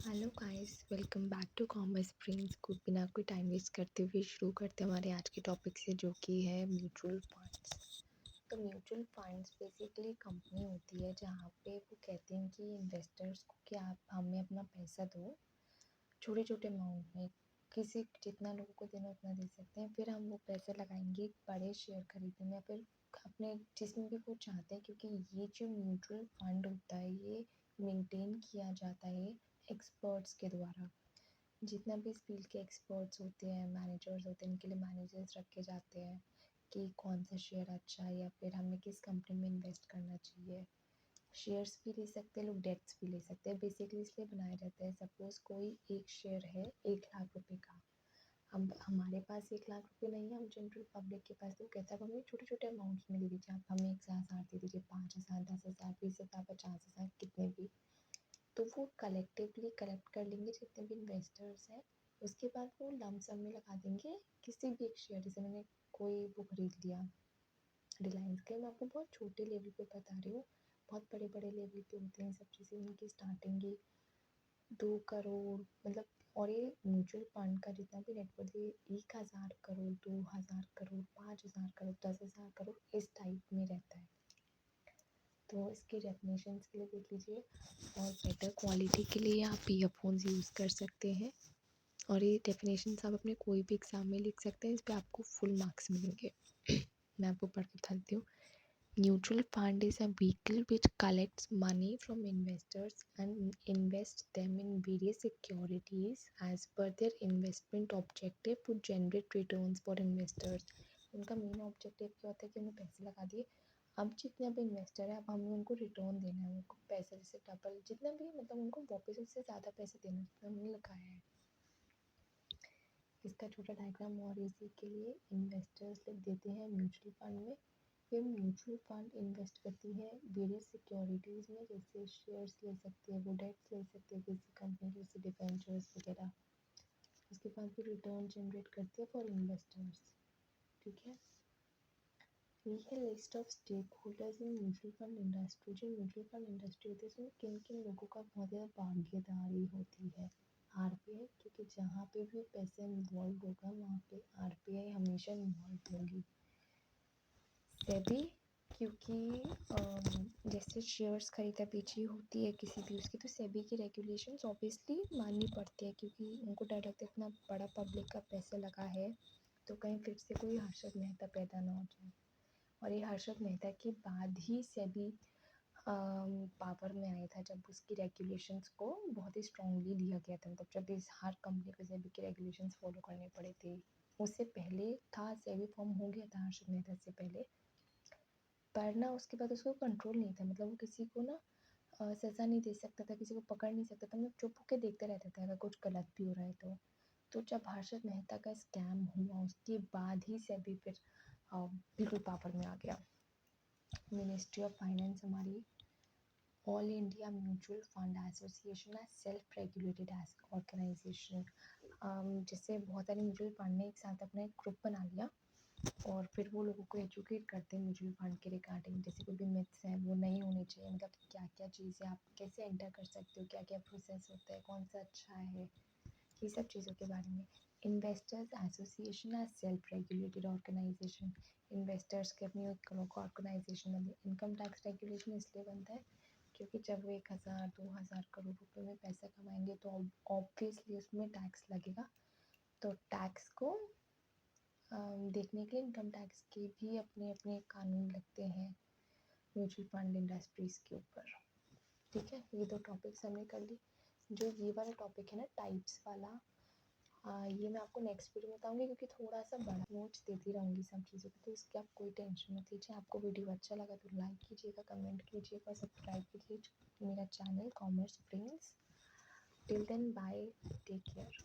Hello guys, welcome back to Commerce Springs को बिना कोई टाइम वेस्ट करते हुए शुरू करते हैं हमारे आज के टॉपिक से, जो कि है म्यूचुअल फंड्स। तो म्यूचुअल फंड्स बेसिकली कंपनी होती है जहाँ पे वो कहते हैं कि इन्वेस्टर्स को कि आप हमें अपना पैसा दो छोटे छोटे अमाउंट में, किसी जितना लोगों को देना उतना दे सकते हैं, फिर हम वो पैसे लगाएंगे एक बड़े शेयर खरीदने में या फिर अपने जिसमें भी वो चाहते हैं। क्योंकि ये जो म्यूचुअल फंड होता है ये मेंटेन किया जाता है एक्सपर्ट्स के द्वारा। जितना भी इस फील्ड के एक्सपर्ट्स होते हैं, मैनेजर्स होते हैं, इनके लिए मैनेजर्स रखे जाते हैं कि कौन सा शेयर अच्छा है या फिर हमें किस कंपनी में इन्वेस्ट करना चाहिए। शेयर्स भी ले सकते हैं लोग, डेट्स भी ले सकते हैं। बेसिकली इसलिए बनाया जाता है, सपोज कोई एक शेयर है 1 लाख रुपए का। अब हमारे पास 1 लाख रुपए नहीं है, हम जनरल पब्लिक के पास, तो कहता है अब हमें छोटे छोटे अमाउंट्स में दे दीजिए, आप हमें 1,000 दे दीजिए, 5,000, 10,000, 20,000, 50,000, कितने भी। तो वो कलेक्टिवली कलेक्ट कर लेंगे जितने भी इन्वेस्टर्स हैं। उसके बाद वो लमसम में लगा देंगे किसी भी एक शेयर। जैसे मैंने कोई वो खरीद लिया रिलायंस के, मैं आपको बहुत छोटे लेवल पे बता रही हूँ, बहुत बड़े बड़े लेवल पे होते हैं सब चीज़ें। उनकी स्टार्टिंग ही 2 करोड़ मतलब। और ये म्यूचुअल फंड का जितना भी नेटवर्क है 1,000 करोड़, 2,000 करोड़, 5,000 करोड़, 10,000 करोड़ इस टाइप में रहता है। तो इसके डेफिनेशंस के लिए देख लीजिए, और बेटर क्वालिटी के लिए आप ईयरफोन्स यूज़ कर सकते हैं। और ये डेफिनेशंस आप अपने कोई भी एग्ज़ाम में लिख सकते हैं, इस पर आपको फुल मार्क्स मिलेंगे। मैं आपको पढ़ के बताती हूँ। Mutual fund is a vehicle which collects money from investors and invests them in various securities as per their investment objective to generate returns for investors. उनका मेन ऑब्जेक्टिव क्या होता है कि उन्हें पैसे लगा दिए, अब जितने भी इन्वेस्टर है अब हमें उनको रिटर्न देना है, उनको पैसे जैसे डबल जितना भी, मतलब उनको वापस उससे ज़्यादा पैसे देना जितना उन्होंने लगाया है। इसका छोटा डायग्राम और इसी के लिए इन्वेस्टर्स लोग देते हैं म्यूचुअल फंड में। फिर म्यूचुअल फंड इन्वेस्ट करती है वेरियस सिक्योरिटीज़ में, जैसे शेयर्स ले सकते हैं, वो डेट्स ले सकते हैं किसी कंपनी के, जैसे डिबेंचर्स वगैरह। उसके बाद फिर रिटर्न जनरेट करती है फॉर इन्वेस्टर्स। ठीक है, ये है list of stakeholders in mutual fund industry. जो म्यूचुअल फंड इंडस्ट्री होती है उसमें किन किन लोगों का बहुत ज़्यादा भागीदारी होती है। आरबीआई, क्योंकि जहाँ पे भी पैसा इन्वॉल्व होगा वहाँ पे आरबीआई हमेशा इन्वॉल्व होगी। सेबी, क्योंकि जैसे शेयर्स खरीदा बेची होती है किसी भी उसकी, तो सेबी की रेगुलेशंस ऑब्वियसली माननी पड़ती है, क्योंकि उनको डर लगता है इतना बड़ा पब्लिक का पैसा लगा है तो कहीं फिर से कोई हर्षद मेहता पैदा ना हो जाए। और ये हर्षद मेहता के बाद ही सेबी पावर में आया था, जब उसकी रेगुलेशंस को बहुत ही स्ट्रांगली लिया गया था, मतलब जब इस हर कंपनी को सेबी की रेगुलेशंस फॉलो करने पड़े थे। उससे पहले था, सेबी फॉर्म हो गया था हर्षद मेहता से पहले, पर ना उसके बाद उसको कंट्रोल नहीं था, मतलब वो किसी को ना सज़ा नहीं दे सकता था, किसी को पकड़ नहीं सकता था, मतलब चुप होकर देखते रहता था अगर कुछ गलत भी हो रहा है तो जब हर्षद मेहता का स्कैम हुआ उसके बाद ही सेबी फिर बिल्कुल पावर में आ गया। मिनिस्ट्री ऑफ फाइनेंस हमारी all India mutual fund association है सेल्फ रेगुलेटेड ऑर्गेनाइजेशन। जैसे बहुत सारे म्यूचुअल फंड ने एक साथ अपना एक ग्रुप बना लिया और फिर वो लोगों को एजुकेट करते हैं म्यूचुअल फंड के रिगार्डिंग, जैसे कोई भी मिथ्स हैं वो नहीं होने चाहिए, मतलब क्या क्या चीज़ें आप कैसे एंटर कर सकते हो, क्या क्या प्रोसेस होता है, कौन सा अच्छा है, ये सब चीज़ों के बारे में। इन्वेस्टर्स एसोसिएशन है सेल्फ रेगुलेटेड ऑर्गेनाइजेशन। इन्वेस्टर्स के अपनी एक ऑर्गेनाइजेशन बनती है। इनकम टैक्स रेगुलेशन इसलिए बनता है क्योंकि जब वो 1,000 2,000 करोड़ रुपए में पैसा कमाएंगे तो ऑब्वियसली उसमें टैक्स लगेगा। तो टैक्स को देखने के लिए इनकम टैक्स के भी अपने अपने कानून लगते हैं म्यूचुअल फंड इंडस्ट्रीज़ के ऊपर। ठीक है, ये 2 टॉपिक्स हमने कर ली। जो ये वाला टॉपिक है ना टाइप्स वाला, ये मैं आपको नेक्स्ट वीडियो में बताऊंगी, क्योंकि थोड़ा सा बड़ा नोट्स देती रहूँगी सब चीज़ों पे, तो इसकी आप कोई टेंशन मत लीजिए। आपको वीडियो अच्छा लगा तो लाइक कीजिएगा, कमेंट कीजिएगा, सब्सक्राइब कीजिए मेरा channel Commerce Springs. Till then bye, take care.